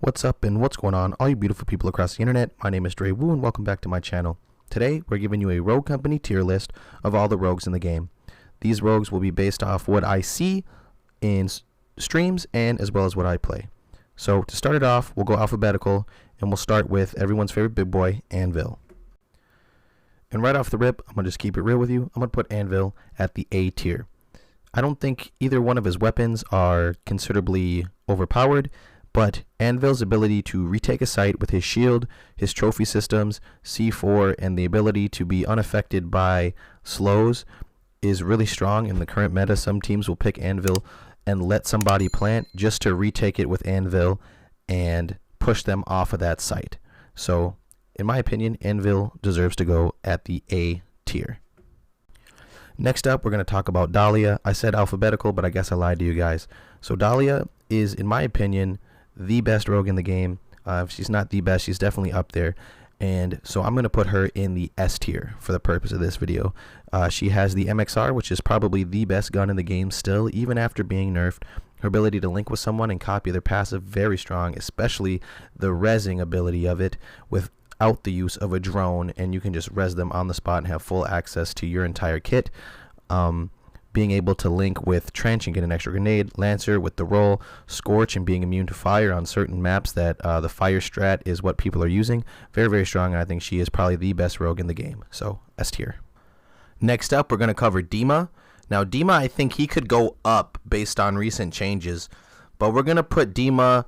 What's up and what's going on, all you beautiful people across the internet? My name is Dre Wu and welcome back to my channel. Today we're giving you a rogue company tier list of all the rogues in the game. These rogues will be based off what I see in streams and as well as what I play. So to start it off, we'll go alphabetical and we'll start with everyone's favorite big boy, Anvil. And right off the rip, I'm going to just keep it real with you. I'm going to put Anvil at the A tier. I don't think either one of his weapons are considerably overpowered, but Anvil's ability to retake a site with his shield, his trophy systems, C4, and the ability to be unaffected by slows is really strong in the current meta. Some teams will pick Anvil and let somebody plant just to retake it with Anvil and push them off of that site. So, in my opinion, Anvil deserves to go at the A tier. Next up, we're going to talk about Dahlia. I said alphabetical, but I guess I lied to you guys. So Dahlia is, in my opinion, the best rogue in the game. If she's not the best, she's definitely up there. And so I'm going to put her in the S tier for the purpose of this video. She has the MXR, which is probably the best gun in the game still, even after being nerfed. Her ability to link with someone and copy their passive, very strong, especially the rezzing ability of it without the use of a drone, and you can just res them on the spot and have full access to your entire kit. Being able to link with Trench and get an extra grenade, Lancer with the roll, Scorch and being immune to fire on certain maps that the fire strat is what people are using. Very, very strong, and I think she is probably the best rogue in the game. So, S tier. Next up, we're going to cover Dima. Now, Dima, I think he could go up based on recent changes, but we're going to put Dima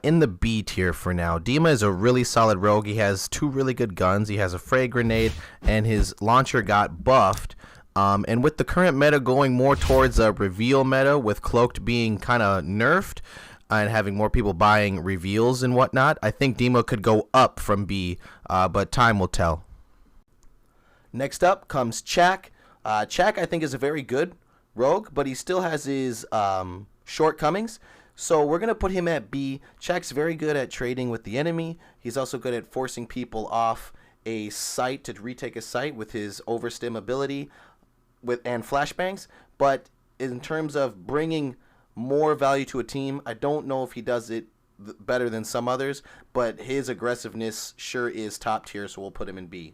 in the B tier for now. Dima is a really solid rogue. He has two really good guns. He has a frag grenade, and his launcher got buffed. And with the current meta going more towards a reveal meta, with Cloaked being kind of nerfed and having more people buying reveals and whatnot, I think Dima could go up from B, but time will tell. Next up comes Chak. Chak, I think, is a very good rogue, but he still has his shortcomings. So we're going to put him at B. Chak's very good at trading with the enemy. He's also good at forcing people off a site to retake a site with his overstim ability and flashbangs, but in terms of bringing more value to a team, I don't know if he does it better than some others, but his aggressiveness sure is top tier, so we'll put him in B.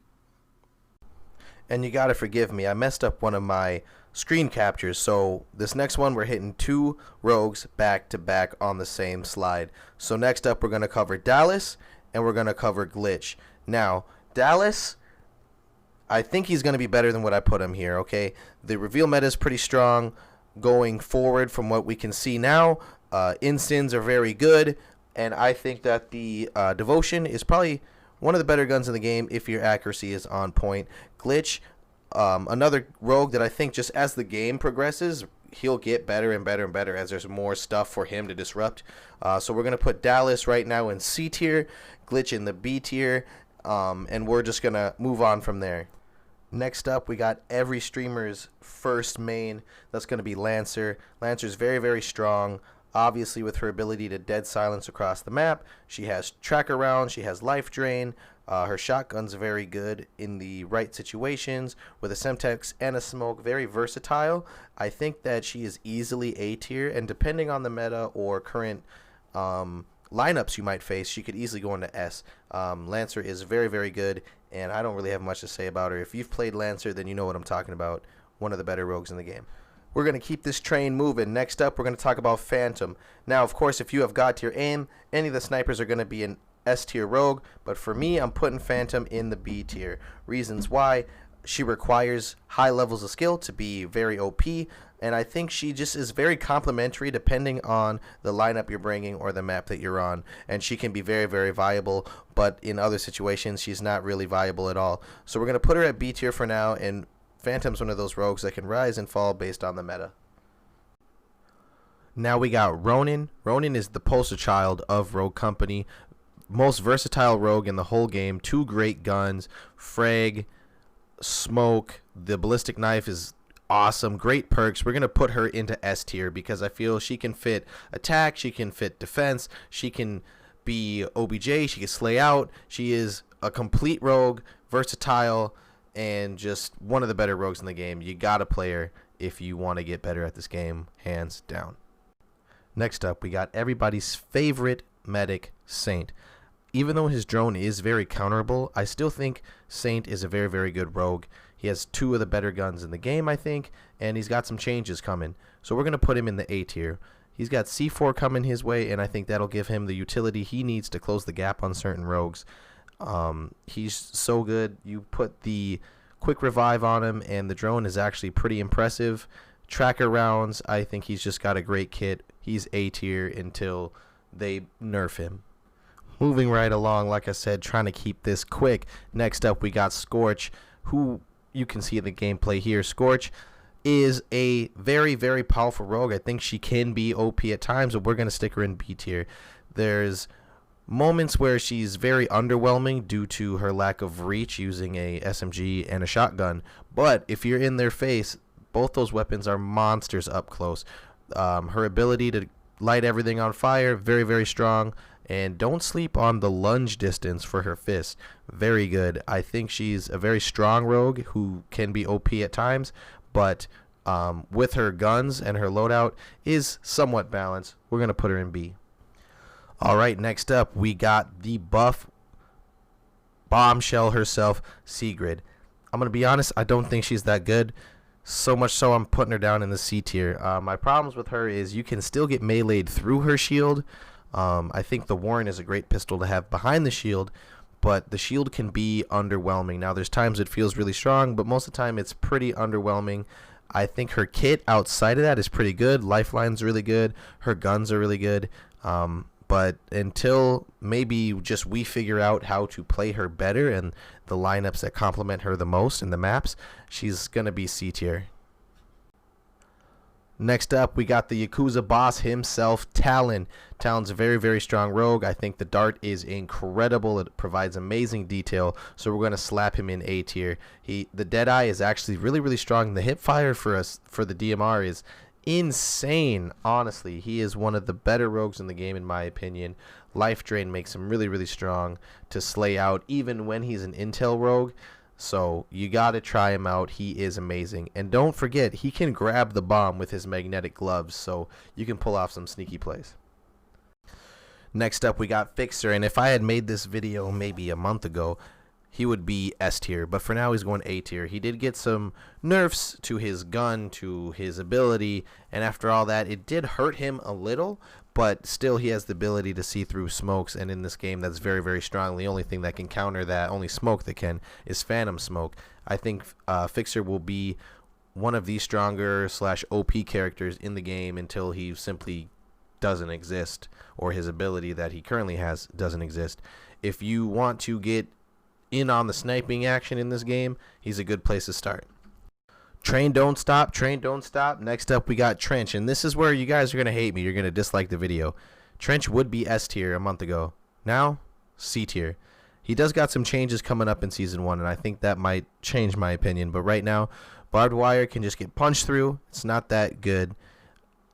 And you gotta forgive me, I messed up one of my screen captures, so this next one we're hitting two rogues back to back on the same slide. So next up we're gonna cover Dallas and we're gonna cover Glitch. Now, Dallas, I think he's going to be better than what I put him here, okay? The reveal meta is pretty strong going forward from what we can see now. Instants are very good, and I think that the Devotion is probably one of the better guns in the game if your accuracy is on point. Glitch, another rogue that I think just as the game progresses, he'll get better and better and better as there's more stuff for him to disrupt. So we're going to put Dallas right now in C tier, Glitch in the B tier, and we're just going to move on from there. Next up, we got every streamer's first main. That's going to be Lancer. Lancer's very, very strong. Obviously, with her ability to dead silence across the map. She has tracker round. She has life drain. Her shotgun's very good in the right situations with a Semtex and a smoke. Very versatile. I think that she is easily A tier, and depending on the meta or current lineups you might face, she could easily go into S. Lancer is very, very good, and I don't really have much to say about her. If you've played Lancer, then you know what I'm talking about. One of the better rogues in the game. We're going to keep this train moving. Next up, we're going to talk about Phantom. Now, of course, if you have God tier aim, any of the snipers are going to be an S tier rogue, but for me, I'm putting Phantom in the B tier. Reasons why: she requires high levels of skill to be very OP, and I think she just is very complementary depending on the lineup you're bringing or the map that you're on, and she can be very, very viable, but in other situations she's not really viable at all. So we're going to put her at B tier for now, and Phantom's one of those rogues that can rise and fall based on the meta. Now we got Ronin. Ronin is the poster child of Rogue Company. Most versatile rogue in the whole game. Two great guns, frag, smoke, the ballistic knife is awesome, great perks. We're going to put her into S tier because I feel she can fit attack, she can fit defense, she can be OBJ, she can slay out. She is a complete rogue, versatile, and just one of the better rogues in the game. You gotta play her if you want to get better at this game, hands down. Next up, we got everybody's favorite medic, Saint. Even though his drone is very counterable, I still think Saint is a very, very good rogue. He has 2 of the better guns in the game, I think, and he's got some changes coming. So we're going to put him in the A tier. He's got C4 coming his way, and I think that'll give him the utility he needs to close the gap on certain rogues. He's so good. You put the quick revive on him, and the drone is actually pretty impressive. Tracker rounds, I think he's just got a great kit. He's A tier until they nerf him. Moving right along, like I said, trying to keep this quick. Next up, we got Scorch, who you can see in the gameplay here. Scorch is a very, very powerful rogue. I think she can be OP at times, but we're going to stick her in B tier. There's moments where she's very underwhelming due to her lack of reach using a SMG and a shotgun. But if you're in their face, both those weapons are monsters up close. Her ability to light everything on fire, very, very strong. And don't sleep on the lunge distance for her fist. Very good. I think she's a very strong rogue who can be OP at times, but with her guns and her loadout is somewhat balanced. We're going to put her in B. All right, next up, we got the buff bombshell herself, Sigrid. I'm going to be honest, I don't think she's that good. So much so I'm putting her down in the C tier. My problems with her is you can still get meleeed through her shield. I think the Warren is a great pistol to have behind the shield, but the shield can be underwhelming. Now, there's times it feels really strong, but most of the time it's pretty underwhelming. I think her kit outside of that is pretty good. Lifeline's really good. Her guns are really good. But until maybe just we figure out how to play her better and the lineups that complement her the most in the maps, she's going to be C tier. Next up, we got the Yakuza boss himself, Talon. Talon's a very, very strong rogue. I think the dart is incredible. It provides amazing detail, so we're going to slap him in A tier. The Deadeye is actually really, really strong. The hip fire for the DMR is insane. Honestly, he is one of the better rogues in the game, in my opinion. Life Drain makes him really, really strong to slay out, even when he's an intel rogue. So you got to try him out. He is amazing. And don't forget, he can grab the bomb with his magnetic gloves, so you can pull off some sneaky plays. Next up, we got Fixer, and if I had made this video maybe a month ago, he would be S tier, but for now he's going A tier. He did get some nerfs to his gun, to his ability, and after all that, it did hurt him a little, but still he has the ability to see through smokes, and in this game that's very, very strong. The only thing that can counter that, only smoke that can, is phantom smoke. I think Fixer will be one of the stronger / OP characters in the game until he simply doesn't exist, or his ability that he currently has doesn't exist. If you want to get in on the sniping action in this game, he's a good place to start. Train don't stop, train don't stop. Next up, we got Trench, and this is where you guys are going to hate me. You're going to dislike the video. Trench would be S tier a month ago. Now, C tier. He does got some changes coming up in Season 1, and I think that might change my opinion. But right now, barbed wire can just get punched through. It's not that good.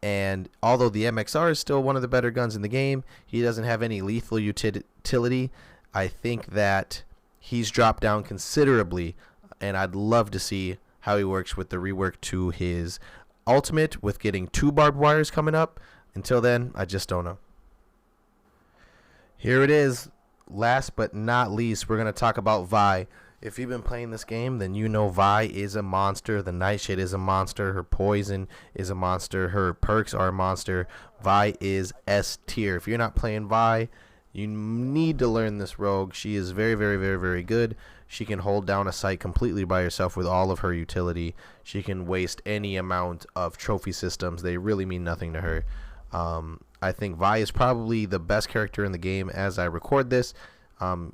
And although the MXR is still one of the better guns in the game, he doesn't have any lethal utility. I think that he's dropped down considerably, and I'd love to see how he works with the rework to his ultimate with getting 2 barbed wires coming up. Until then, I just don't know. Here it is. Last but not least, we're going to talk about Vi. If you've been playing this game, then you know Vi is a monster. The Nightshade is a monster. Her poison is a monster. Her perks are a monster. Vi is S tier. If you're not playing Vi, you need to learn this rogue. She is very, very, very, very good. She can hold down a site completely by herself with all of her utility. She can waste any amount of trophy systems. They really mean nothing to her. I think Vi is probably the best character in the game as I record this.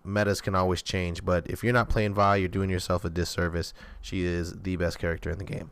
Metas can always change, but if you're not playing Vi, you're doing yourself a disservice. She is the best character in the game.